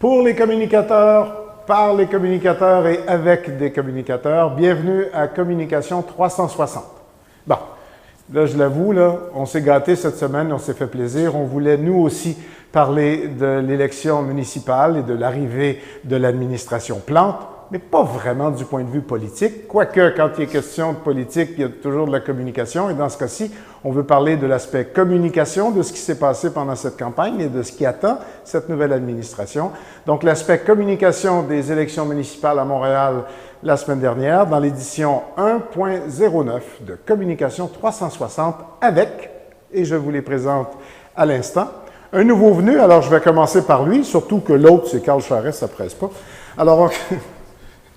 pour les communicateurs, par les communicateurs et avec des communicateurs. Bienvenue à Communication 360. Bon, là, je l'avoue, on s'est gâtés cette semaine, on s'est fait plaisir. On voulait, nous aussi, parler de l'élection municipale et de l'arrivée de l'administration Plante, mais pas vraiment du point de vue politique. Quoique, quand il est question de politique, il y a toujours de la communication. Et dans ce cas-ci, on veut parler de l'aspect communication, de ce qui s'est passé pendant cette campagne et de ce qui attend cette nouvelle administration. Donc, l'aspect communication des élections municipales à Montréal la semaine dernière, dans l'édition 1.09 de Communication 360 avec, et je vous les présente à l'instant, un nouveau venu. Alors, je vais commencer par lui, surtout que l'autre, c'est Carl Charest, ça ne presse pas. Alors,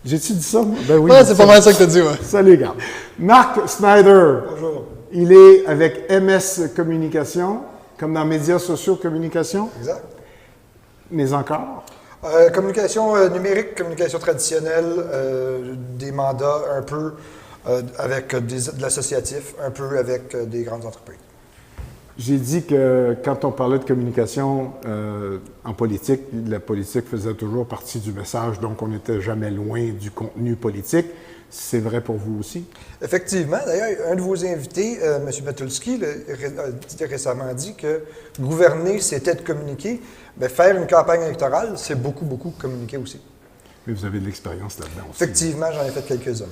j'ai-tu dit ça? Ben oui. Ouais, c'est pas mal ça que tu as dit, ouais. Salut, gars. Marc Snyder. Bonjour. Il est avec MS Communication, comme dans Médias sociaux communication. Exact. Mais encore? Communication numérique, communication traditionnelle, des mandats un peu avec de l'associatif, un peu avec des grandes entreprises. J'ai dit que quand on parlait de communication en politique, la politique faisait toujours partie du message, donc on n'était jamais loin du contenu politique. C'est vrai pour vous aussi? Effectivement. D'ailleurs, un de vos invités, M. Batulski, a récemment dit que gouverner, c'était de communiquer. Bien, faire une campagne électorale, c'est beaucoup, beaucoup communiquer aussi. Mais vous avez de l'expérience là-dedans aussi. Effectivement, j'en ai fait quelques-uns.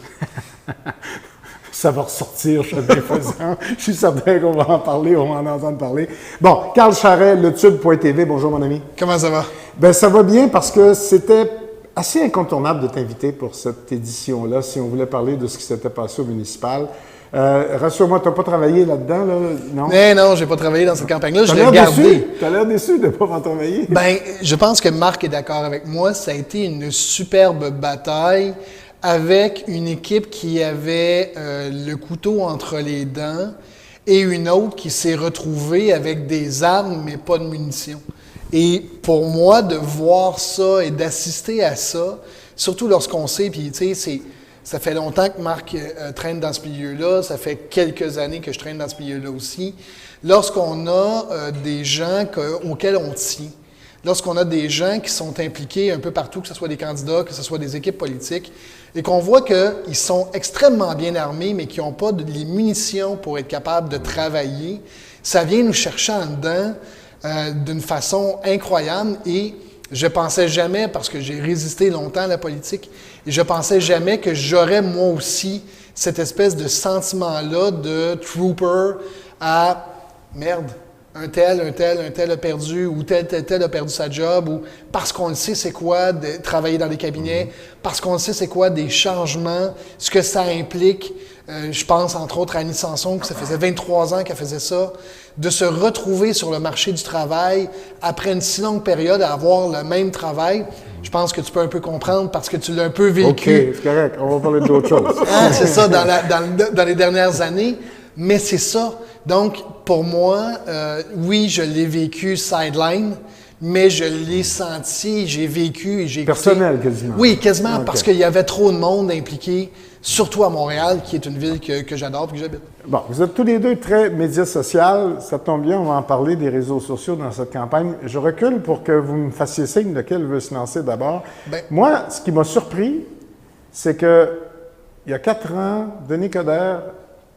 Ça va ressortir, je suis bienfaisant. Je suis certain qu'on va en parler, on va en entendre parler. Bon, Carl Charest, letube.tv, bonjour mon ami. Comment ça va? Bien, ça va bien parce que c'était assez incontournable de t'inviter pour cette édition-là, si on voulait parler de ce qui s'était passé au municipal. Rassure-moi, tu n'as pas travaillé là-dedans, là, non? Non, je n'ai pas travaillé dans cette campagne-là, je l'ai regardé. Tu as l'air déçu de ne pas avoir travaillé. Bien, je pense que Marc est d'accord avec moi. Ça a été une superbe bataille avec une équipe qui avait le couteau entre les dents et une autre qui s'est retrouvée avec des armes mais pas de munitions. Et pour moi, de voir ça et d'assister à ça, surtout lorsqu'on sait, puis tu sais, ça fait longtemps que Marc traîne dans ce milieu-là, ça fait quelques années que je traîne dans ce milieu-là aussi. Lorsqu'on a des gens auxquels on tient, lorsqu'on a des gens qui sont impliqués un peu partout, que ce soit des candidats, que ce soit des équipes politiques, et qu'on voit qu'ils sont extrêmement bien armés, mais qui n'ont pas les munitions pour être capables de travailler, ça vient nous chercher en dedans d'une façon incroyable. Et je pensais jamais, parce que j'ai résisté longtemps à la politique, et je pensais jamais que j'aurais moi aussi cette espèce de sentiment-là de trooper à « merde ». Un tel a perdu, ou tel a perdu sa job, ou parce qu'on le sait c'est quoi de travailler dans des cabinets, parce qu'on le sait c'est quoi des changements, ce que ça implique. Je pense entre autres à Annie Sanson, que ça faisait 23 ans qu'elle faisait ça, de se retrouver sur le marché du travail après une si longue période à avoir le même travail. Je pense que tu peux un peu comprendre parce que tu l'as un peu vécu. OK, c'est correct, on va parler d'autre chose. C'est ça, dans les dernières années, mais c'est ça. Donc, pour moi, oui, je l'ai vécu sideline, mais je l'ai senti, j'ai vécu et j'ai écouté. Personnel, quasiment. Oui, quasiment, okay. Parce qu'il y avait trop de monde impliqué, surtout à Montréal, qui est une ville que j'adore et que j'habite. Bon, vous êtes tous les deux très médias sociaux. Ça tombe bien, on va en parler des réseaux sociaux dans cette campagne. Je recule pour que vous me fassiez signe de quel veut se lancer d'abord. Ben, moi, ce qui m'a surpris, c'est que il y a 4 ans, Denis Coderre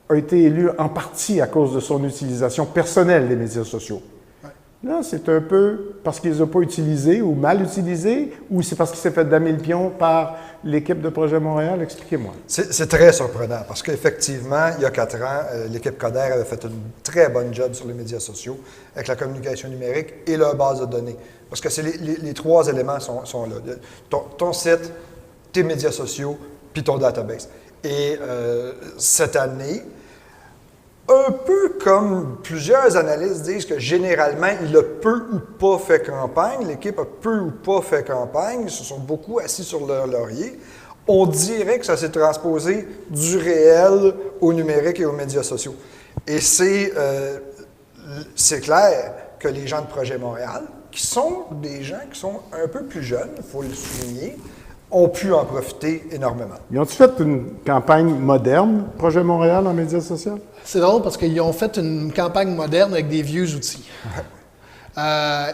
a été élu en partie à cause de son utilisation personnelle des médias sociaux. Ouais. Là, c'est un peu parce qu'il ne les a pas utilisés ou mal utilisés, ou c'est parce qu'il s'est fait damer le pion par l'équipe de Projet Montréal? Expliquez-moi. C'est très surprenant parce qu'effectivement, il y a 4 ans, l'équipe Coderre avait fait une très bonne job sur les médias sociaux avec la communication numérique et leur base de données. Parce que les 3 éléments sont là. Ton site, tes médias sociaux, puis ton database. Et cette année, un peu comme plusieurs analystes disent que généralement, il a peu ou pas fait campagne, l'équipe a peu ou pas fait campagne, ils se sont beaucoup assis sur leur laurier. On dirait que ça s'est transposé du réel au numérique et aux médias sociaux. Et c'est clair que les gens de Projet Montréal, qui sont des gens qui sont un peu plus jeunes, il faut le souligner, ont pu en profiter énormément. Ils ont-ils fait une campagne moderne, Projet Montréal, en médias sociaux? C'est drôle parce qu'ils ont fait une campagne moderne avec des vieux outils.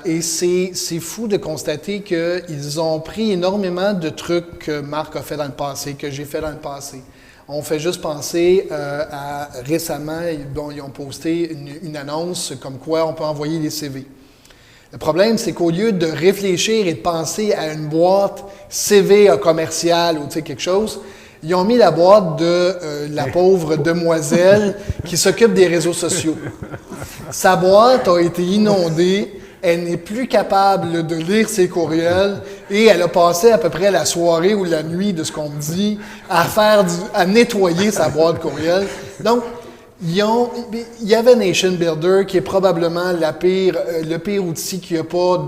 Et c'est fou de constater qu'ils ont pris énormément de trucs que Marc a fait dans le passé, que j'ai fait dans le passé. On fait juste penser à récemment, ils ont posté une annonce comme quoi on peut envoyer des CV. Le problème, c'est qu'au lieu de réfléchir et de penser à une boîte CV commerciale ou quelque chose, ils ont mis la boîte de la pauvre demoiselle qui s'occupe des réseaux sociaux. Sa boîte a été inondée, elle n'est plus capable de lire ses courriels et elle a passé à peu près la soirée ou la nuit, de ce qu'on me dit, à nettoyer sa boîte courriel. Donc, il y avait Nation Builder qui est probablement le pire outil qu'il n'y a pas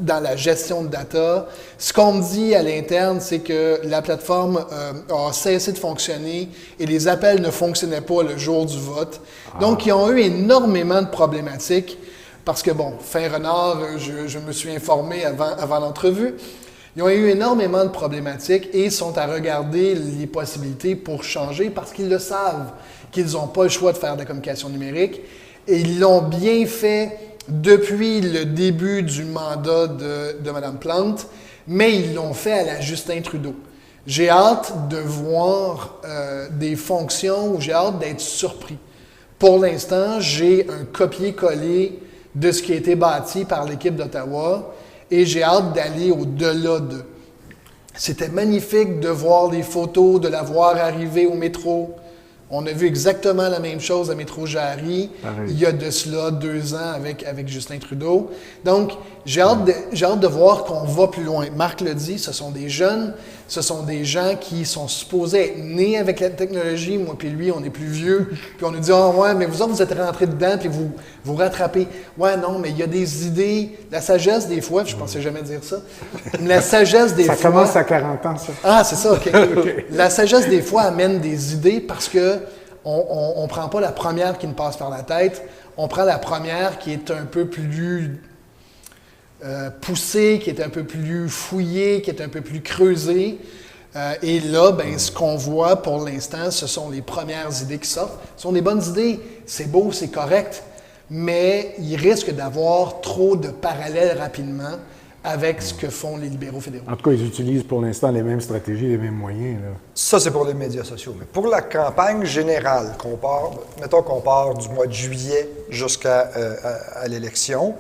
dans la gestion de data. Ce qu'on me dit à l'interne, c'est que la plateforme a cessé de fonctionner et les appels ne fonctionnaient pas le jour du vote. Donc, ils ont eu énormément de problématiques parce que, bon, fin renard, je me suis informé avant l'entrevue. Ils ont eu énormément de problématiques et sont à regarder les possibilités pour changer parce qu'ils le savent, qu'ils n'ont pas le choix de faire de la communication numérique. Et ils l'ont bien fait depuis le début du mandat de Mme Plante, mais ils l'ont fait à la Justin Trudeau. J'ai hâte de voir des fonctions où j'ai hâte d'être surpris. Pour l'instant, j'ai un copier-coller de ce qui a été bâti par l'équipe d'Ottawa et j'ai hâte d'aller au-delà de. C'était magnifique de voir les photos, de la voir arriver au métro. On a vu exactement la même chose à Métro Jarry, il y a de cela 2 ans avec Justin Trudeau. Donc, j'ai hâte de voir qu'on va plus loin. Marc le dit, ce sont des jeunes, ce sont des gens qui sont supposés être nés avec la technologie. Moi puis lui, on est plus vieux. Puis on nous dit « Ah ouais, mais vous autres, vous êtes rentrés dedans, puis vous rattrapez. » Ouais, non, mais il y a des idées. La sagesse, des fois, je ne pensais jamais dire ça, la sagesse, des fois... Ça commence à 40 ans, ça. Ah, c'est ça, OK. La sagesse, des fois, amène des idées parce que on ne prend pas la première qui nous passe par la tête, on prend la première qui est un peu plus poussée, qui est un peu plus fouillée, qui est un peu plus creusée. Et là, ben, ce qu'on voit pour l'instant, ce sont les premières idées qui sortent. Ce sont des bonnes idées, c'est beau, c'est correct, mais il risque d'avoir trop de parallèles rapidement avec ce que font les libéraux fédéraux. En tout cas, ils utilisent pour l'instant les mêmes stratégies, les mêmes moyens. Là. Ça, c'est pour les médias sociaux. Mais pour la campagne générale, mettons qu'on part du mois de juillet jusqu'à l'élection,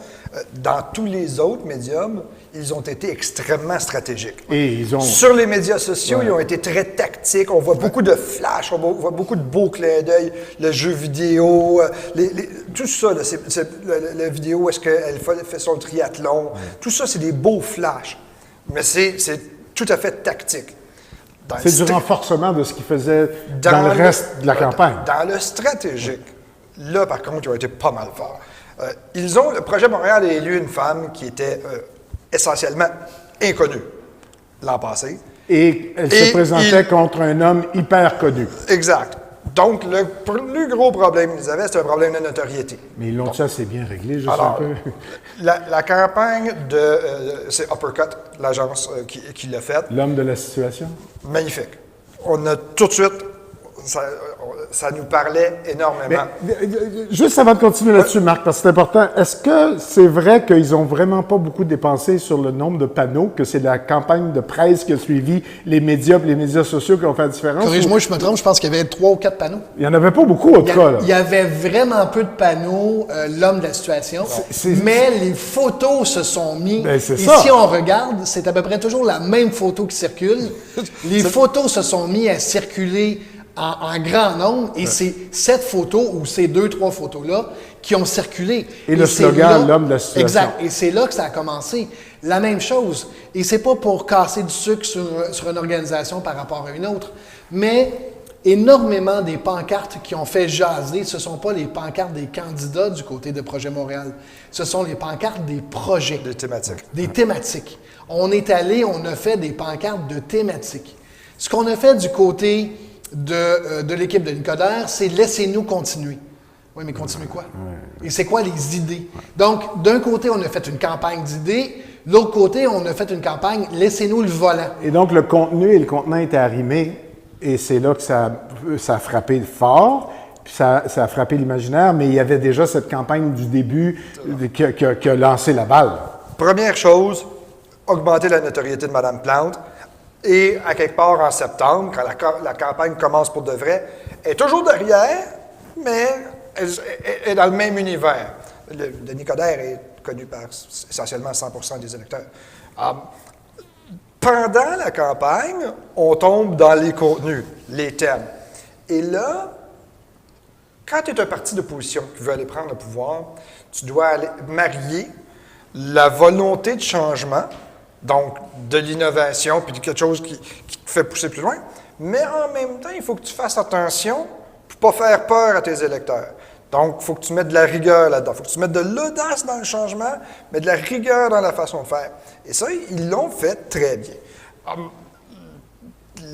dans tous les autres médiums, ils ont été extrêmement stratégiques. Et Sur les médias sociaux, ils ont été très tactiques. On voit beaucoup de flash, on voit beaucoup de beaux clins d'œil, le jeu vidéo, tout ça, là, la vidéo où est-ce qu'elle fait son triathlon, tout ça, c'est des beaux flashs. Mais c'est tout à fait tactique. C'est du renforcement de ce qu'ils faisaient dans le reste de la campagne. Dans le stratégique, là, par contre, ils ont été pas mal forts. Le projet Montréal a élu une femme qui était essentiellement inconnue l'an passé. Et elle se présentait contre un homme hyper connu. Exact. Donc, le plus gros problème qu'ils avaient, c'était un problème de notoriété. Mais ils l'ont-tu assez bien réglé, juste un peu? La campagne c'est Uppercut, l'agence qui l'a faite. L'homme de la situation? Magnifique. On a tout de suite... Ça nous parlait énormément. Mais, juste avant de continuer là-dessus, Marc, parce que c'est important, est-ce que c'est vrai qu'ils n'ont vraiment pas beaucoup dépensé sur le nombre de panneaux, que c'est la campagne de presse qui a suivi les médias et les médias sociaux qui ont fait la différence? Corrige-moi, je me trompe, je pense qu'il y avait 3 ou 4 panneaux. Il n'y en avait pas beaucoup, en tout cas. Il y avait vraiment peu de panneaux, l'homme de la situation, mais les photos se sont mis. Ben, c'est et ça. si on regarde, c'est à peu près toujours la même photo qui circule. Les photos se sont mis à circuler en grand nombre, et c'est cette photo ou ces 2-3 photos-là qui ont circulé. Et le slogan, l'homme de la situation. Exact. Et c'est là que ça a commencé. La même chose. Et c'est pas pour casser du sucre sur une organisation par rapport à une autre, mais énormément des pancartes qui ont fait jaser, ce ne sont pas les pancartes des candidats du côté de Projet Montréal. Ce sont les pancartes des projets. Des thématiques. Des thématiques. On est allé, on a fait des pancartes de thématiques. Ce qu'on a fait du côté de l'équipe de Nicodère, c'est « laissez-nous continuer ». Oui, mais continuer quoi? Et c'est quoi les idées? Donc, d'un côté, on a fait une campagne d'idées. De l'autre côté, on a fait une campagne « laissez-nous le volant ». Et donc, le contenu et le contenant étaient arrimés, et c'est là que ça a frappé fort. puis ça a frappé l'imaginaire, mais il y avait déjà cette campagne du début qui a lancé la balle. Première chose, augmenter la notoriété de Mme Plante. Et à quelque part en septembre, quand la campagne commence pour de vrai, elle est toujours derrière, mais elle est dans le même univers. Denis Coderre est connu par essentiellement 100% des électeurs. Pendant la campagne, on tombe dans les contenus, les thèmes. Et là, quand tu es un parti d'opposition qui veut aller prendre le pouvoir, tu dois aller marier la volonté de changement, donc de l'innovation, puis de quelque chose qui te fait pousser plus loin, mais en même temps, il faut que tu fasses attention pour ne pas faire peur à tes électeurs. Donc, il faut que tu mettes de la rigueur là-dedans. Il faut que tu mettes de l'audace dans le changement, mais de la rigueur dans la façon de faire. Et ça, ils l'ont fait très bien.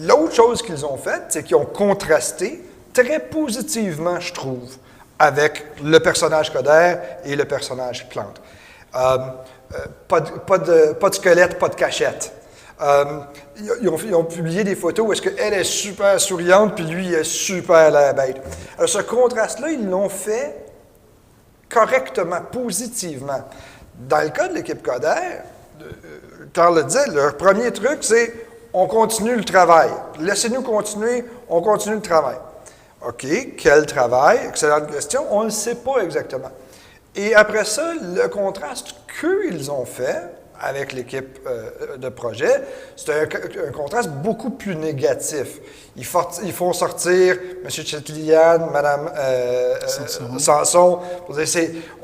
L'autre chose qu'ils ont faite, c'est qu'ils ont contrasté très positivement, je trouve, avec le personnage Coderre et le personnage Plante. Pas de squelette, pas de cachette. Ils ont publié des photos où est-ce qu'elle est super souriante, puis lui, il est super la bête. Alors, ce contraste-là, ils l'ont fait correctement, positivement. Dans le cas de l'équipe Coderre, Carl le disait, leur premier truc, c'est on continue le travail. Laissez-nous continuer, on continue le travail. OK, quel travail? Excellente question. On ne le sait pas exactement. Et après ça, le contraste qu'ils ont fait avec l'équipe de projet, c'est un contraste beaucoup plus négatif. Ils font sortir M. Chetlian, Mme Sanson.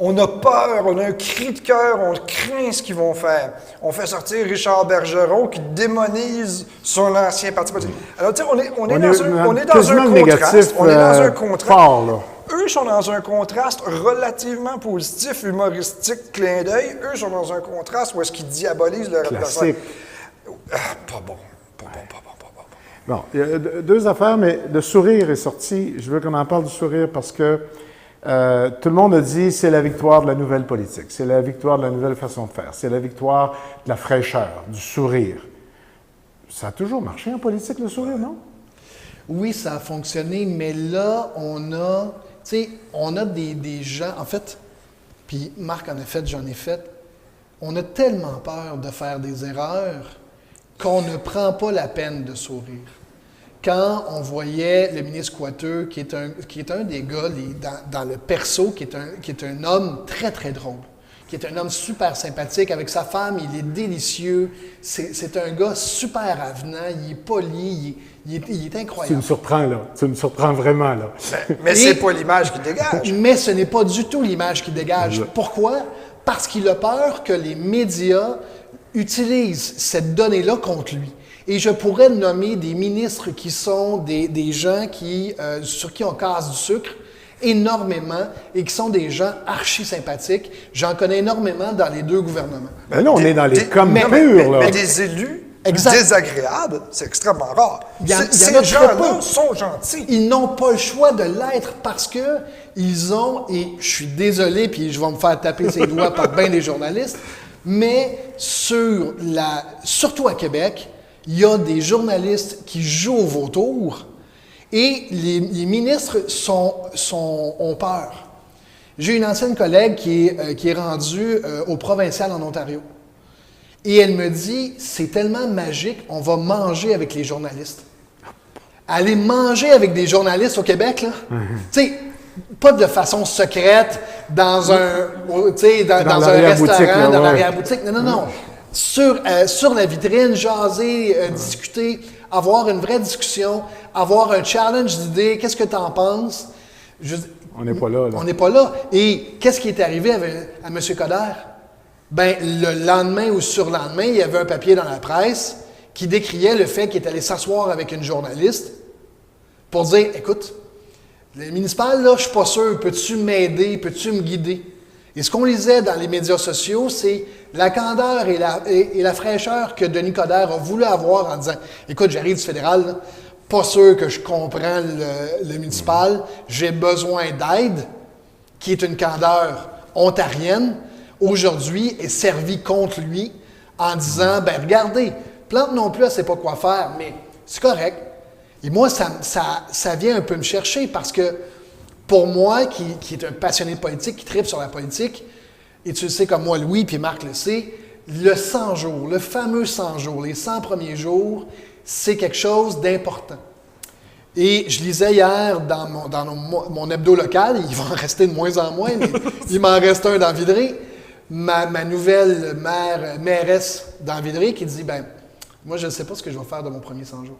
On a peur, on a un cri de cœur, on craint ce qu'ils vont faire. On fait sortir Richard Bergeron qui démonise son ancien parti politique. Alors, tu sais, on est dans un contraste. On est dans un contraste. Fort, là. Eux sont dans un contraste relativement positif, humoristique, clin d'œil. Eux sont dans un contraste où est-ce qu'ils diabolisent leur adversaire. Pas bon. Bon, il y a deux affaires, mais le sourire est sorti. Je veux qu'on en parle du sourire parce que tout le monde a dit c'est la victoire de la nouvelle politique, c'est la victoire de la nouvelle façon de faire, c'est la victoire de la fraîcheur, du sourire. Ça a toujours marché en politique, le sourire, non? Oui, ça a fonctionné, mais là, on a des gens, en fait, puis Marc en a fait, j'en ai fait, on a tellement peur de faire des erreurs qu'on ne prend pas la peine de sourire. Quand on voyait le ministre Coiteux, qui est un des gars dans le perso, qui est un homme très, très drôle, qui est un homme super sympathique, avec sa femme, il est délicieux, c'est un gars super avenant, il est poli, il est incroyable. Tu me surprends, là. Tu me surprends vraiment, là. Mais c'est pas l'image qu'il dégage. Mais ce n'est pas du tout l'image qu'il dégage. Pourquoi? Parce qu'il a peur que les médias utilisent cette donnée-là contre lui. Et je pourrais nommer des ministres qui sont des gens sur qui on casse du sucre énormément et qui sont des gens archi sympathiques. J'en connais énormément dans les deux gouvernements. Ben là, on est dans les coms purs, là. Mais des élus désagréables, c'est extrêmement rare. Ces gens-là sont gentils. Ils n'ont pas le choix de l'être parce que ils ont, et je suis désolé, puis je vais me faire taper ses doigts par bien des journalistes, mais surtout à Québec, il y a des journalistes qui jouent au vautour et les ministres ont peur. J'ai une ancienne collègue qui est rendue au provincial en Ontario. Et elle me dit, c'est tellement magique, on va manger avec les journalistes. Aller manger avec des journalistes au Québec, là, tu sais, pas de façon secrète, dans un restaurant, dans l'arrière-boutique. Non. Sur la vitrine, jaser, discuter, avoir une vraie discussion, avoir un challenge d'idées. Qu'est-ce que tu en penses? On n'est pas là. On n'est pas là. Et qu'est-ce qui est arrivé à M. Coderre? Ben, le lendemain ou surlendemain, il y avait un papier dans la presse qui décriait le fait qu'il est allé s'asseoir avec une journaliste pour dire, écoute, le municipal, là, je suis pas sûr, peux-tu m'aider, peux-tu me guider? Et ce qu'on lisait dans les médias sociaux, c'est la candeur et la fraîcheur que Denis Coderre a voulu avoir en disant, écoute, j'arrive du fédéral, là, pas sûr que je comprends le municipal, j'ai besoin d'aide, qui est une candeur ontarienne, aujourd'hui est servie contre lui en disant, ben regardez, Plante non plus, elle ne sait pas quoi faire, mais c'est correct. Et moi, ça vient un peu me chercher parce que pour moi, qui est un passionné de politique, qui tripe sur la politique, et tu le sais comme moi, Louis, puis Marc le sait, le 100 jours, le fameux 100 jours, les 100 premiers jours, c'est quelque chose d'important. Et je lisais hier dans mon hebdo local, il va en rester de moins en moins, mais il m'en reste un dans Vidré, ma nouvelle mairesse dans Vidré qui dit, ben moi je ne sais pas ce que je vais faire de mon premier 100 jours.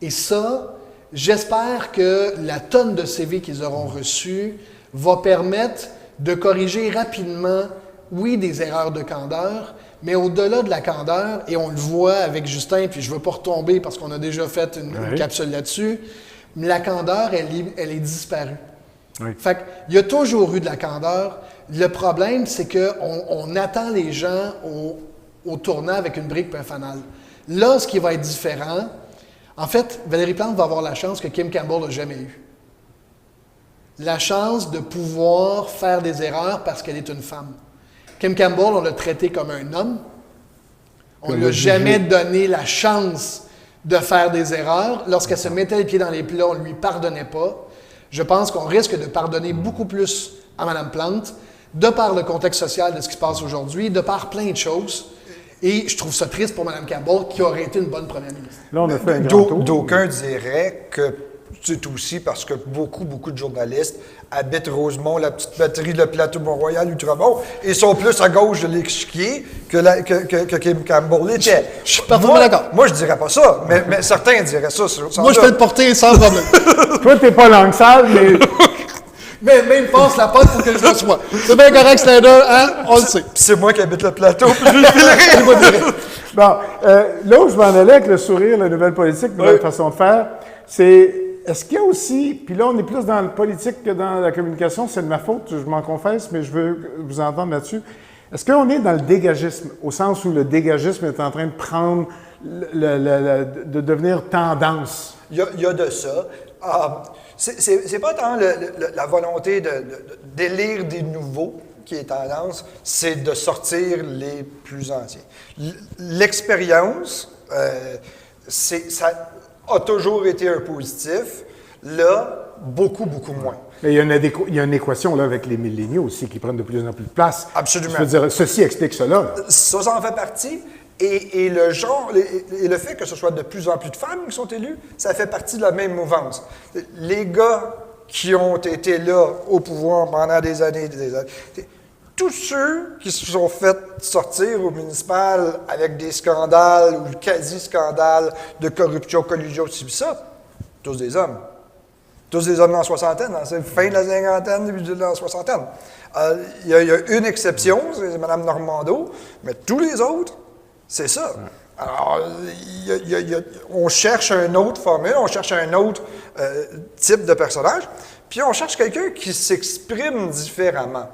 Et ça, j'espère que la tonne de CV qu'ils auront reçus va permettre de corriger rapidement, oui, des erreurs de candeur, mais au-delà de la candeur, et on le voit avec Justin, puis je ne veux pas retomber parce qu'on a déjà fait une capsule là-dessus, mais la candeur, elle est disparue. Oui. Fait qu'il y a toujours eu de la candeur. Le problème, c'est qu'on attend les gens au tournant avec une brique et un fanal. Là, ce qui va être différent, en fait, Valérie Plante va avoir la chance que Kim Campbell n'a jamais eue. La chance de pouvoir faire des erreurs parce qu'elle est une femme. Kim Campbell, on l'a traité comme un homme. On ne lui a jamais donné la chance de faire des erreurs. Lorsqu'elle se mettait les pieds dans les plats, on ne lui pardonnait pas. Je pense qu'on risque de pardonner beaucoup plus à Mme Plante, de par le contexte social de ce qui se passe aujourd'hui, de par plein de choses. Et je trouve ça triste pour Mme Campbell, qui aurait été une bonne première ministre. Là, on a fait un grand tour. D'aucuns diraient que c'est aussi parce que beaucoup de journalistes habitent Rosemont, la petite batterie, le plateau Mont-Royal, Outremont, et sont plus à gauche de l'échiquier que Kim Campbell était. Je suis parfaitement d'accord. Moi, je dirais pas ça, mais certains diraient ça. Moi, je peux te porter sans problème. Toi, t'es pas langue sale, mais... Mais même passe la pote pour que je le sois. C'est bien correct, Slider, hein? On le sait. Puis c'est moi qui habite le plateau, puis je le filerai. Bon, là où je m'en allais avec le sourire, la nouvelle politique, la nouvelle façon de faire, c'est... Est-ce qu'il y a aussi, puis là on est plus dans le politique que dans la communication, c'est de ma faute, je m'en confesse, mais je veux vous entendre là-dessus. Est-ce qu'on est dans le dégagisme, au sens où le dégagisme est en train de prendre, de devenir tendance? Il y a de ça. C'est pas tant la volonté d'élire des nouveaux qui est tendance, c'est de sortir les plus anciens. L'expérience, ça a toujours été un positif. Là, beaucoup moins. Mais il y a une équation là, avec les milléniaux aussi qui prennent de plus en plus de place. Absolument. Je veux dire, ceci explique cela. Là. Ça en fait partie. Et le genre, et le fait que ce soit de plus en plus de femmes qui sont élues, ça fait partie de la même mouvance. Les gars qui ont été là au pouvoir pendant des années, tous ceux qui se sont fait sortir au municipal avec des scandales ou quasi-scandales de corruption, collusion, ci, ça, tous des hommes. Tous des hommes dans la soixantaine, dans la fin de la cinquantaine, début de la soixantaine. Il y a une exception, c'est Mme Normando, mais tous les autres, c'est ça. Alors, on cherche une autre formule, on cherche un autre type de personnage, puis on cherche quelqu'un qui s'exprime différemment.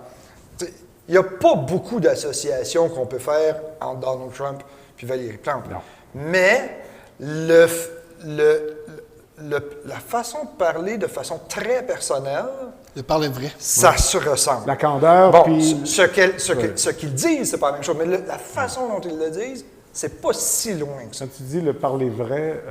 Il n'y a pas beaucoup d'associations qu'on peut faire entre Donald Trump et Valérie Plante. Non. Mais la façon de parler de façon très personnelle, De parler vrai. ça se ressemble. La candeur, Bon, puis... ce qu'ils disent, c'est pas la même chose, mais la façon dont ils le disent, c'est pas si loin que ça. Quand tu dis le parler vrai,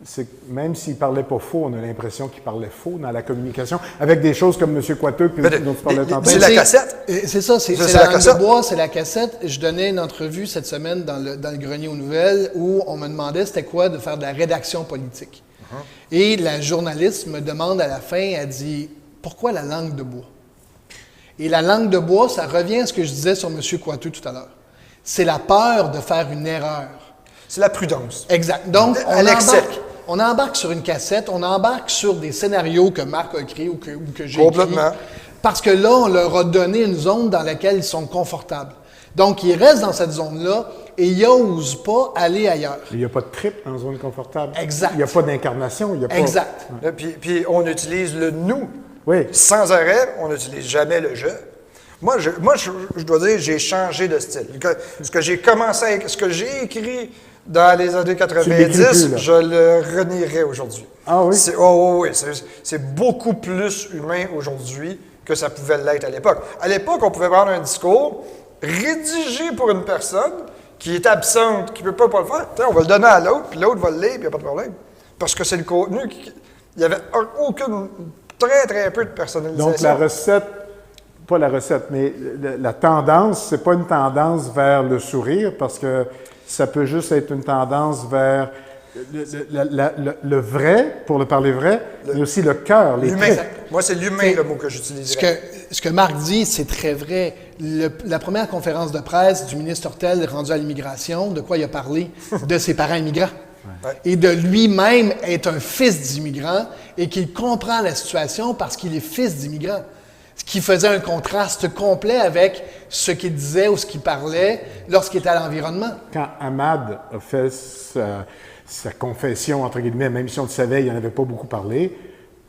c'est que même s'il ne parlait pas faux, on a l'impression qu'il parlait faux dans la communication, avec des choses comme M. Coiteux dont tu parlais tantôt. C'est la cassette. C'est ça, c'est C'est la la langue de cassette. bois, c'est la cassette. Je donnais une entrevue cette semaine dans le grenier aux nouvelles où on me demandait c'était quoi de faire de la rédaction politique. Et la journaliste me demande à la fin, elle dit « Pourquoi la langue de bois? » Et la langue de bois, ça revient à ce que je disais sur M. Coiteux tout à l'heure. C'est la peur de faire une erreur. C'est la prudence. Exact. Donc, À l'excès. on embarque sur une cassette, on embarque sur des scénarios que Marc a écrits ou que j'ai écrits. Complètement. Parce que là, on leur a donné une zone dans laquelle ils sont confortables. Donc, ils restent dans cette zone-là et ils n'osent pas aller ailleurs. Il n'y a pas de trip en zone confortable. Exact. Il n'y a pas d'incarnation. Il y a pas... Exact. Puis on utilise le « nous ». Oui. Sans arrêt, on n'utilise jamais le « je ». Moi, je dois dire, j'ai changé de style. Ce que j'ai écrit dans les années 90, plus, là. je le renierais aujourd'hui. Ah oui? Oui. C'est beaucoup plus humain aujourd'hui que ça pouvait l'être à l'époque. À l'époque, on pouvait prendre un discours rédigé pour une personne qui est absente, qui ne peut pas le faire. On va le donner à l'autre, puis l'autre va le lire, puis il n'y a pas de problème. Parce que c'est le contenu. Il n'y avait aucune très, très peu de personnalisation. Donc, la recette, pas la recette, mais la tendance, c'est pas une tendance vers le sourire, parce que ça peut juste être une tendance vers le vrai, pour le parler vrai, mais aussi le cœur, les l'humain. traits. Moi, c'est l'humain le mot que j'utiliserais. Ce que Marc dit, c'est très vrai. La première conférence de presse du ministre Hortel rendu à l'immigration, de quoi il a parlé? De ses parents immigrants. Ouais. Et de lui-même être un fils d'immigrant et qu'il comprend la situation parce qu'il est fils d'immigrant. Ce qui faisait un contraste complet avec ce qu'il disait ou ce qu'il parlait lorsqu'il était à l'environnement. Quand Ahmad a fait sa confession, entre guillemets, même si on le savait, il n'en avait pas beaucoup parlé,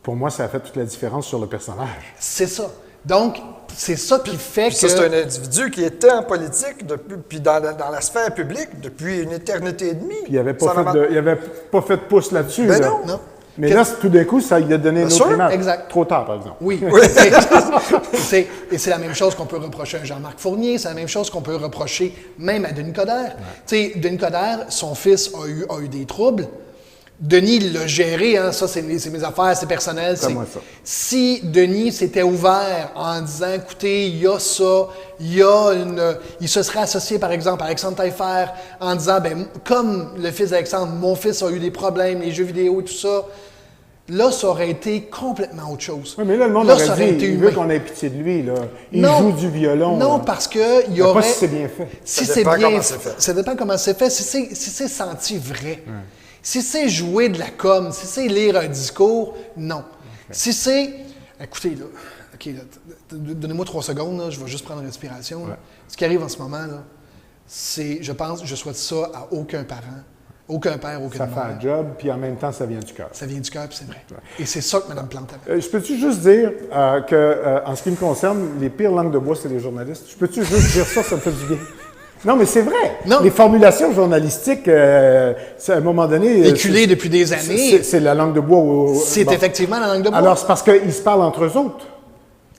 pour moi, ça a fait toute la différence sur le personnage. C'est ça. Donc, c'est ça qui fait que... Ça, c'est un individu qui était en politique, puis dans la sphère publique, depuis une éternité et demie. Puis il n'avait pas fait de pouce là-dessus. Ben là. non. Mais là, tout d'un coup, ça lui a donné une autre image. Exact. Trop tard, par exemple. Oui. Et c'est la même chose qu'on peut reprocher à Jean-Marc Fournier, c'est la même chose qu'on peut reprocher même à Denis Coderre. Tu sais, Denis Coderre, son fils a eu des troubles. Denis il l'a géré, hein, ça c'est mes affaires, c'est personnel. Moi, ça. Si Denis s'était ouvert en disant, écoutez, il y a ça, il se serait associé par exemple à Alexandre Taillefer en disant, ben comme le fils d'Alexandre, mon fils a eu des problèmes, les jeux vidéo et tout ça, là ça aurait été complètement autre chose. Oui, mais là le monde ça aurait dit, été il humain. veut qu'on ait pitié de lui, là. Il joue du violon. Non, là. parce que il y aurait... Pas si c'est bien fait. Si Ça c'est dépend bien comment c'est fait. Ça dépend comment c'est fait. Si c'est senti vrai. Si c'est jouer de la com, si c'est lire un discours, non. Si c'est... Écoutez, là, OK, là, donnez-moi 3 secondes, là, je vais juste prendre une respiration. là. Ce qui arrive en ce moment, là, c'est, je souhaite ça à aucun parent, aucun père, aucune Ça mère. fait un job, puis en même temps, ça vient du cœur. Ça vient du cœur, puis c'est vrai. Et c'est ça que Mme Plante avait. Je peux-tu juste dire que, en ce qui me concerne, les pires langues de bois, c'est les journalistes? Je peux-tu juste dire ça me fait du bien? Non, mais c'est vrai. Non. Les formulations journalistiques, c'est à un moment donné... Éculées depuis des années. C'est la langue de bois. C'est bon. effectivement la langue de bois. Alors, c'est parce qu'ils se parlent entre eux autres.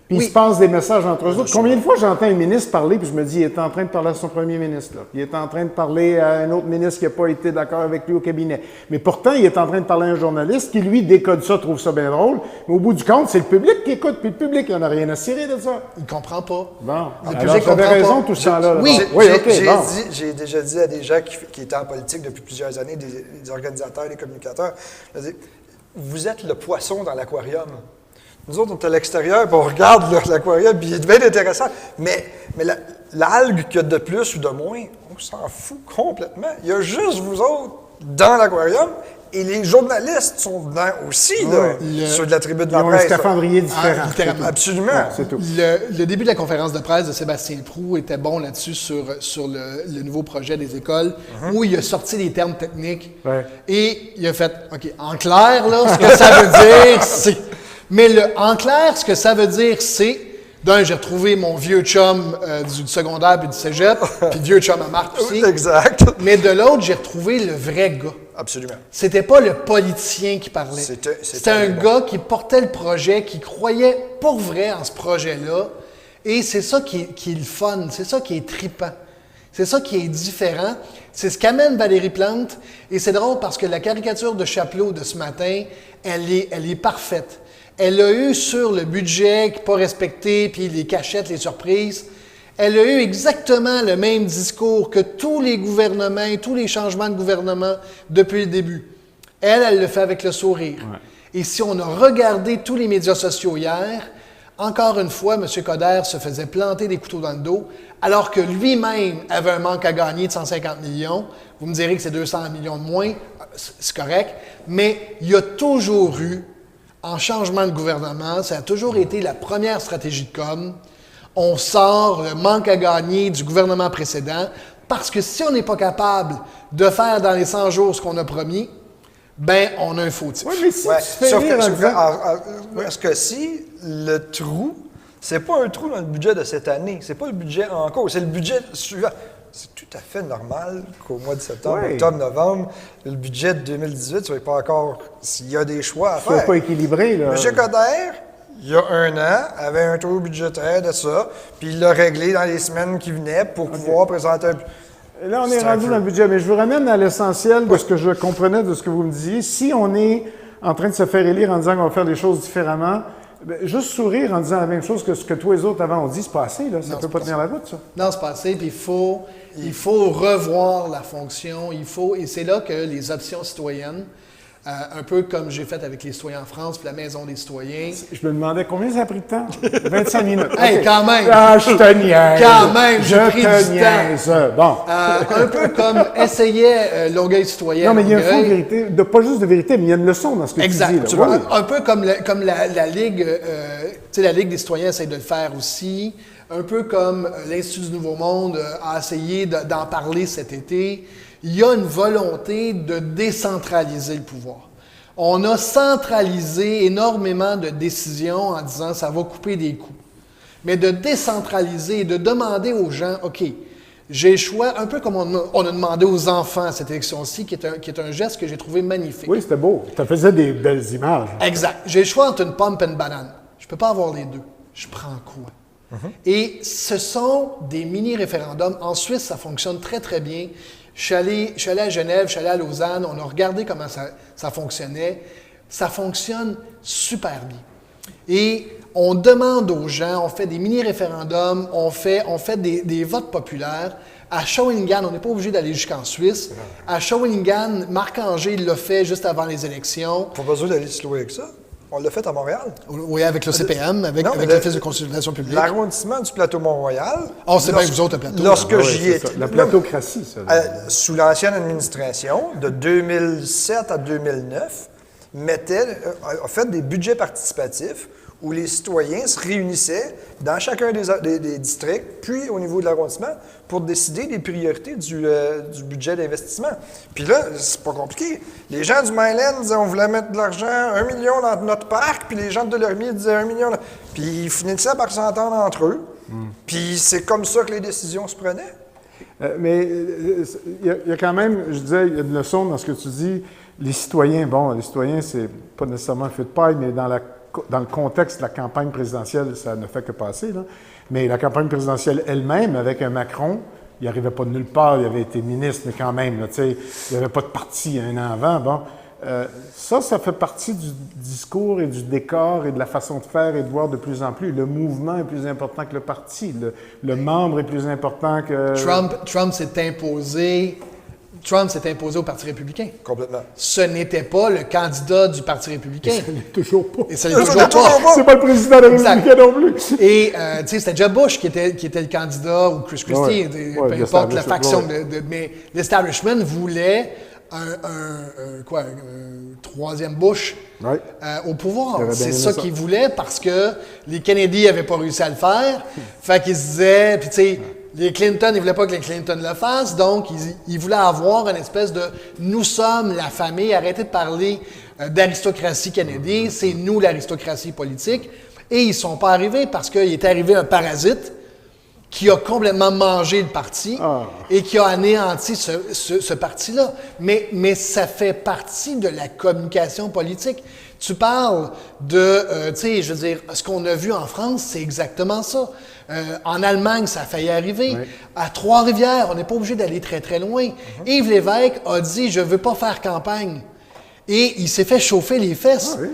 Puis Oui. ils se passent des messages entre eux autres. Combien de fois j'entends un ministre parler, puis je me dis, il est en train de parler à son premier ministre, là. Il est en train de parler à un autre ministre qui n'a pas été d'accord avec lui au cabinet. Mais pourtant, il est en train de parler à un journaliste qui, lui, décode ça, trouve ça bien drôle. Mais au bout du compte, c'est le public qui écoute, puis le public, il n'en a rien à cirer de ça. Il ne comprend pas. Bon. Le Alors, public j'avais comprend raison pas. tout ce temps-là. là. Oui. Oui, OK, bon. J'ai déjà dit à des gens qui étaient en politique depuis plusieurs années, des organisateurs, des communicateurs, je dis, vous êtes le poisson dans l'aquarium. Nous autres, on est à l'extérieur, puis on regarde l'aquarium, puis il est bien intéressant. Mais l'algue qu'il y a de plus ou de moins, on s'en fout complètement. Il y a juste vous autres dans l'aquarium, et les journalistes sont dedans aussi, là, ceux de la tribu de Ils la ont un presse. scaphandrier différent. littéralement. Absolument. Ouais, c'est tout. Le début de la conférence de presse de Sébastien Proulx était bon là-dessus sur le nouveau projet des écoles, où il a sorti des termes techniques Ouais. et il a fait, OK, en clair, là, ce que ça veut dire, c'est... Mais en clair, ce que ça veut dire, c'est... D'un, j'ai retrouvé mon vieux chum du secondaire puis du cégep, puis vieux chum à Marc aussi. Exact. Mais de l'autre, j'ai retrouvé le vrai gars. Absolument. C'était pas le politicien qui parlait. C'était un gars qui portait le projet, qui croyait pour vrai en ce projet-là. Et c'est ça qui est le fun, c'est ça qui est trippant. C'est ça qui est différent. C'est ce qu'amène Valérie Plante. Et c'est drôle parce que la caricature de Chapelot de ce matin, elle est parfaite. Elle a eu sur le budget pas respecté, puis les cachettes, les surprises, elle a eu exactement le même discours que tous les gouvernements et tous les changements de gouvernement depuis le début. Elle le fait avec le sourire. Ouais. Et si on a regardé tous les médias sociaux hier, encore une fois, M. Coderre se faisait planter des couteaux dans le dos, alors que lui-même avait un manque à gagner de 150 millions. Vous me direz que c'est 200 millions de moins, c'est correct, mais il y a toujours eu, en changement de gouvernement, ça a toujours été la première stratégie de com'. On sort le manque à gagner du gouvernement précédent parce que si on n'est pas capable de faire dans les 100 jours ce qu'on a promis, ben on a un fautif. Oui, mais si tu fais Sauf rire en que, disant- parce que si le trou, c'est pas un trou dans le budget de cette année, c'est pas le budget en cours, c'est le budget suivant. C'est tout à fait normal qu'au mois de septembre, octobre, novembre, le budget de 2018 ne soit pas encore, s'il y a des choix à Ça faire. pas équilibré, là. M. Coderre, il y a un an, avait un taux budgétaire de ça, puis il l'a réglé dans les semaines qui venaient pour pouvoir présenter un... Là, on est rendu dans le budget, mais je vous ramène à l'essentiel de ce que je comprenais de ce que vous me disiez. Si on est en train de se faire élire en disant qu'on va faire les choses différemment. Ben, juste sourire en disant la même chose que ce que tous les autres avant ont dit, c'est pas assez, là. Ça ne peut pas tenir la route, ça. Non, c'est pas assez. Puis il faut revoir la fonction. Et c'est là que les options citoyennes, un peu comme j'ai fait avec les citoyens en France, puis la Maison des citoyens. Je me demandais combien ça a pris de temps? 25 minutes. Hey, OK. quand même! Ah, je te niaise! Quand même, j'ai pris Je du te niaise! Bon. Un peu comme essayait Longueuil citoyen. Non, mais il y a un fond de vérité, pas juste de vérité, mais il y a une leçon dans ce que exact. tu dis. Là. Exact. Un peu comme la Ligue, tu sais, la Ligue des citoyens essaie de le faire aussi. Un peu comme l'Institut du Nouveau Monde a essayé d'en parler cet été. Il y a une volonté de décentraliser le pouvoir. On a centralisé énormément de décisions en disant ça va couper des coûts. Mais de décentraliser et de demander aux gens, OK, j'ai le choix, un peu comme on a demandé aux enfants à cette élection-ci, qui est un geste que j'ai trouvé magnifique. Oui, c'était beau. Ça faisait des belles images. Exact. J'ai le choix entre une pomme et une banane. Je ne peux pas avoir les deux. Je prends quoi? Et ce sont des mini-référendums. En Suisse, ça fonctionne très, très bien. Je suis allé à Genève, je suis allé à Lausanne, on a regardé comment ça fonctionnait. Ça fonctionne super bien. Et on demande aux gens, on fait des mini-référendums, on fait des votes populaires. À Shawinigan, on n'est pas obligé d'aller jusqu'en Suisse. À Shawinigan, Marc-Angé l'a fait juste avant les élections. Pas besoin d'aller se louer avec ça. On l'a fait à Montréal. Oui, avec le CPM, avec l'Office de consultation publique. L'arrondissement du plateau Mont-Royal. On sait bien que vous autres, le plateau. Lorsque j'y étais. La platocratie, ça. Sous l'ancienne administration, de 2007 à 2009, a fait des budgets participatifs où les citoyens se réunissaient dans chacun des districts, puis au niveau de l'arrondissement, pour décider des priorités du budget d'investissement. Puis là, c'est pas compliqué. Les gens du Myland disaient on voulait mettre de l'argent, 1 million dans notre parc, puis les gens de Delormier disaient 1 million. Puis ils finissaient par s'entendre entre eux. Puis c'est comme ça que les décisions se prenaient. Mais il y a quand même, je disais, il y a une leçon dans ce que tu dis. Les citoyens, c'est pas nécessairement un feu de paille, mais dans le contexte de la campagne présidentielle, ça ne fait que passer. Là. Mais la campagne présidentielle elle-même, avec un Macron, il n'arrivait pas de nulle part, il avait été ministre, mais quand même, là, il n'y avait pas de parti un an avant. Bon, ça fait partie du discours et du décor et de la façon de faire et de voir de plus en plus. Le mouvement est plus important que le parti. Le membre est plus important que... Trump s'est imposé au Parti républicain. Complètement. Ce n'était pas le candidat du Parti républicain. Et ça l'est toujours pas. Et ça l'est toujours pas. C'est pas le président de la République non plus. Et, tu sais, c'était Jeb Bush qui était le candidat, ou Chris Christie, peu importe la faction. Mais l'establishment voulait un troisième Bush au pouvoir. C'est ça qu'ils voulaient parce que les Kennedy n'avaient pas réussi à le faire. Fait qu'ils se disaient, puis tu sais, les Clinton, ils ne voulaient pas que les Clinton le fassent, donc ils voulaient avoir une espèce de « nous sommes la famille », arrêtez de parler d'aristocratie Kennedy, c'est nous l'aristocratie politique. Et ils ne sont pas arrivés parce qu'il est arrivé un parasite qui a complètement mangé le parti et qui a anéanti ce parti-là. Mais ça fait partie de la communication politique. Tu parles de, tu sais, je veux dire, ce qu'on a vu en France, c'est exactement ça. En Allemagne, ça a failli arriver. Oui. À Trois-Rivières, on n'est pas obligé d'aller très, très loin. Yves Lévesque a dit « je ne veux pas faire campagne ». Et il s'est fait chauffer les fesses. Ah oui.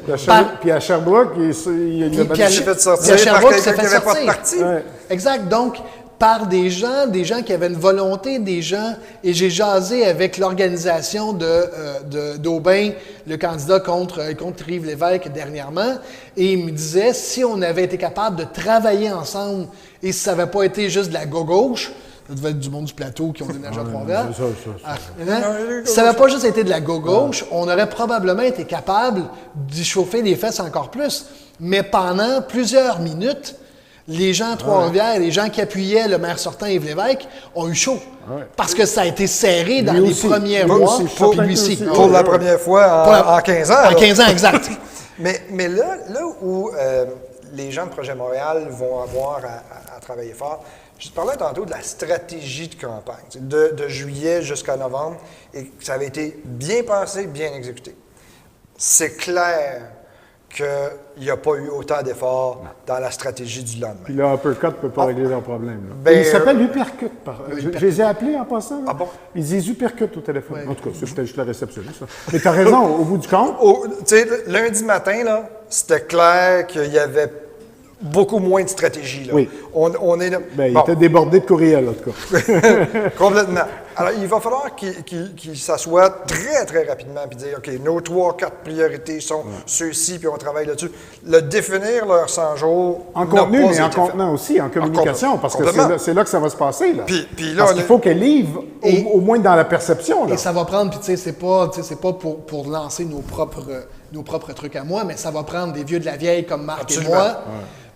Puis à Sherbrooke, il s'est fait sortir par quelqu'un qui n'avait pas de parti. Ouais. Exact. Donc, par des gens qui avaient une volonté, des gens, et j'ai jasé avec l'organisation d'Aubin, le candidat contre Yves Lévesque dernièrement, et il me disait, si on avait été capable de travailler ensemble, et si ça n'avait pas été juste de la gauche, ça devait être du monde du plateau qui ont déménagé à Trois-Rivières. Si ça n'avait pas juste été de la gauche, on aurait probablement été capable d'y chauffer les fesses encore plus. Mais pendant plusieurs minutes, les gens à Trois-Rivières, les gens qui appuyaient le maire sortant Yves Lévesque, ont eu chaud. Parce que ça a été serré dans les premiers mois. Pour la première fois en 15 ans. En 15 ans, exact. mais là où les gens de Projet Montréal vont avoir à travailler fort, je te parlais tantôt de la stratégie de campagne, de juillet jusqu'à novembre, et ça avait été bien pensé, bien exécuté. C'est clair qu'il n'y a pas eu autant d'efforts dans la stratégie du lendemain. Puis le uppercut ne peut pas régler leurs problèmes. Là. Ben, Il s'appelle uppercut. Je les ai appelés en passant. Là. Ah bon? Ils disent uppercut au téléphone. En tout cas, c'est peut-être juste la réceptionniste. Ça. Mais tu as raison, au bout du compte. Tu sais, lundi matin, là, c'était clair qu'il y avait beaucoup moins de stratégie. Là. Oui. On est là. Ben, il était débordé de courriels, en tout cas. Complètement. Alors, il va falloir qu'ils s'assoient très, très rapidement et dire, OK, nos 3-4 priorités sont ceux-ci, puis on travaille là-dessus. Le définir leur 100 jours. En contenu, mais en contenant aussi, en communication, parce que c'est là que ça va se passer. Là. Puis là, parce qu'il faut qu'elle livre, au moins dans la perception. Là. Et ça va prendre, puis tu sais, c'est pas pour lancer nos propres trucs à moi, mais ça va prendre des vieux de la vieille comme Marc et moi.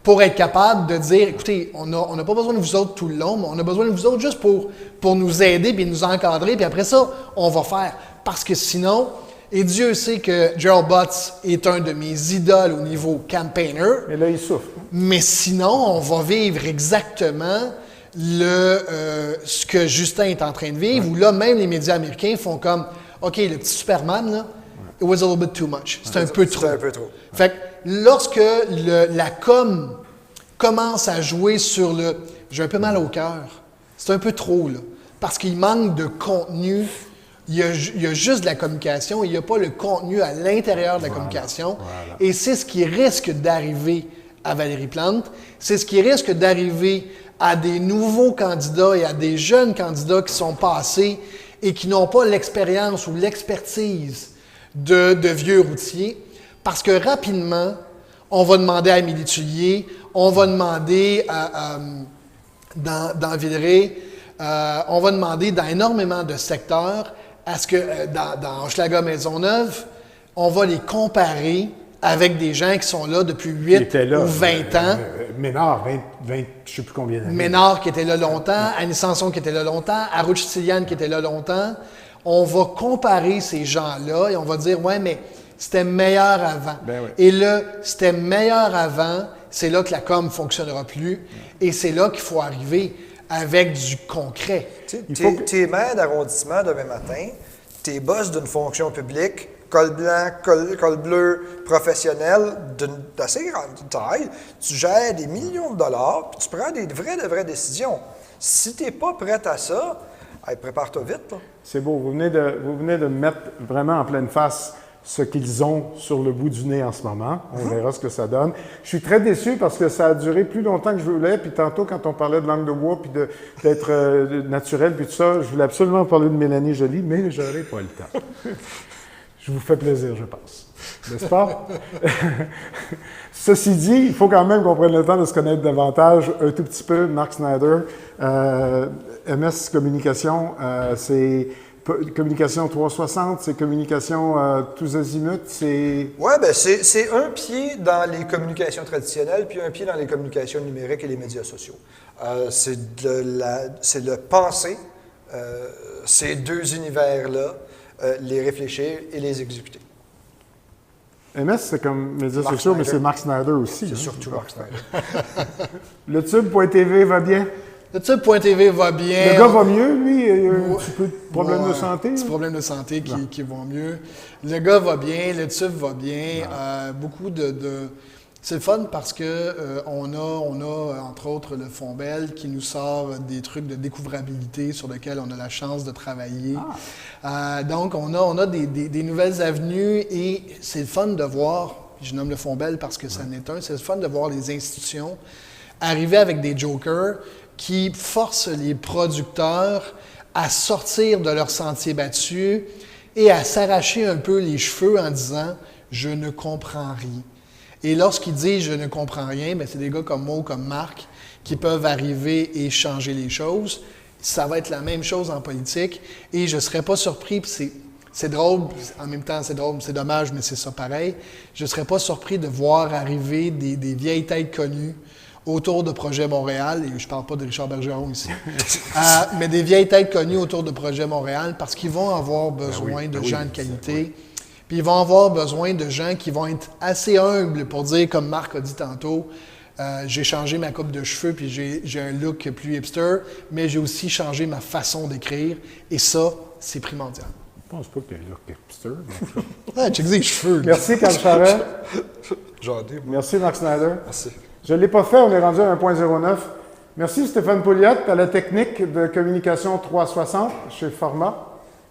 Pour être capable de dire, écoutez, on n'a pas besoin de vous autres tout le long, mais on a besoin de vous autres juste pour nous aider, puis nous encadrer, puis après ça, on va faire. Parce que sinon, et Dieu sait que Gerald Butts est un de mes idoles au niveau campaigner. Mais là, il souffre. Mais sinon, on va vivre exactement ce que Justin est en train de vivre, où là, même les médias américains font comme, OK, le petit Superman, là, it was a little bit too much. C'est un peu trop. C'est un peu trop. Fait que lorsque la com commence à jouer sur le « j'ai un peu mal au cœur », c'est un peu trop, là. Parce qu'il manque de contenu. Il y a juste de la communication et il n'y a pas le contenu à l'intérieur de la communication. Voilà. Et c'est ce qui risque d'arriver à Valérie Plante. C'est ce qui risque d'arriver à des nouveaux candidats et à des jeunes candidats qui sont passés et qui n'ont pas l'expérience ou l'expertise de vieux routiers. Parce que rapidement, on va demander à Amélie Tullier, on va demander dans Villeray, on va demander dans énormément de secteurs, à ce que dans Hochelaga Maisonneuve, on va les comparer avec des gens qui sont là depuis 8 ou 20 ans. Ménard, 20, je ne sais plus combien d'années. Ménard qui était là longtemps, Annie Sanson qui était là longtemps, Arouche Tiliane qui était là longtemps. On va comparer ces gens-là et on va dire, ouais, mais c'était meilleur avant. Ben oui. Et là, c'était meilleur avant, c'est là que la com ne fonctionnera plus. Et c'est là qu'il faut arriver avec du concret. T'es maire d'arrondissement demain matin, t'es boss d'une fonction publique, col blanc, col bleu, professionnel, d'assez grande taille, tu gères des millions de dollars, puis tu prends des vraies décisions. Si t'es pas prête à ça, prépare-toi vite. Là. C'est beau, vous venez de mettre vraiment en pleine face ce qu'ils ont sur le bout du nez en ce moment. On verra ce que ça donne. Je suis très déçu parce que ça a duré plus longtemps que je voulais. Puis tantôt, quand on parlait de langue de bois, puis d'être naturel, puis tout ça, je voulais absolument parler de Mélanie Joly, mais je n'aurai pas le temps. Je vous fais plaisir, je pense. N'est-ce pas? Ceci dit, il faut quand même qu'on prenne le temps de se connaître davantage, un tout petit peu. Marc Snyder, MS Communication, c'est... Communication 360, c'est communication tous azimuts, c'est... Oui, bien, c'est un pied dans les communications traditionnelles, puis un pied dans les communications numériques et les médias sociaux. C'est de penser ces deux univers-là, les réfléchir et les exécuter. MS, c'est comme médias sociaux, mais c'est Marc Snyder aussi. C'est surtout Marc Snyder. Le Tube.tv va bien? Le Tube.tv va bien. Le gars va mieux, lui? Il a un petit peu de problème de santé? Petit problème de santé qui vont mieux. Le gars va bien, le Tube va bien. Beaucoup de... C'est le fun parce que on a, entre autres, le Fonds Bell qui nous sort des trucs de découvrabilité sur lesquels on a la chance de travailler. Donc, on a des nouvelles avenues et c'est le fun de voir, je nomme le Fonds Bell parce que ça n'est un, c'est le fun de voir les institutions arriver avec des jokers qui forcent les producteurs à sortir de leur sentier battu et à s'arracher un peu les cheveux en disant « je ne comprends rien ». Et lorsqu'ils disent « je ne comprends rien », c'est des gars comme moi ou comme Marc qui peuvent arriver et changer les choses. Ça va être la même chose en politique et je ne serais pas surpris, puis c'est drôle, en même temps c'est drôle, c'est dommage, mais c'est ça pareil. Je ne serais pas surpris de voir arriver des vieilles têtes connues autour de Projet Montréal, et je ne parle pas de Richard Bergeron ici, mais des vieilles têtes connues autour de Projet Montréal parce qu'ils vont avoir besoin de gens de qualité. Puis ils vont avoir besoin de gens qui vont être assez humbles pour dire, comme Marc a dit tantôt, j'ai changé ma coupe de cheveux puis j'ai un look plus hipster, mais j'ai aussi changé ma façon d'écrire et ça, c'est primordial. Je pense pas qu'il y ait un look hipster. Check les cheveux. Merci, Carl Charest. Jadé, moi. Merci, Mark Snyder. Merci. Je ne l'ai pas fait, on est rendu à 1.09. Merci, Stéphane Pouliot, à la technique de communication 360 chez Format.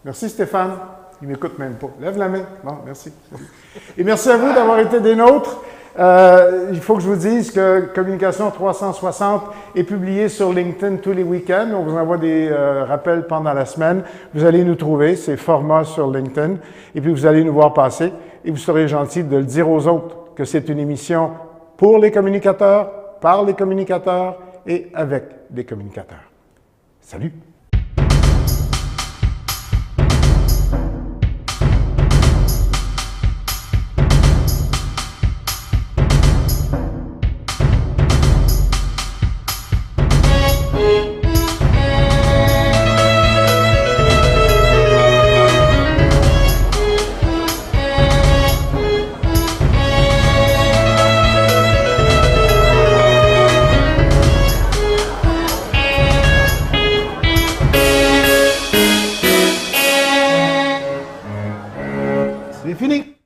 Merci, Stéphane. Il ne m'écoute même pas. Lève la main. Bon, merci. Et merci à vous d'avoir été des nôtres. Il faut que je vous dise que Communication 360 est publié sur LinkedIn tous les week-ends. On vous envoie des rappels pendant la semaine. Vous allez nous trouver, c'est Format sur LinkedIn. Et puis, vous allez nous voir passer. Et vous serez gentil de le dire aux autres que c'est une émission pour les communicateurs, par les communicateurs et avec des communicateurs. Salut! C'est fini!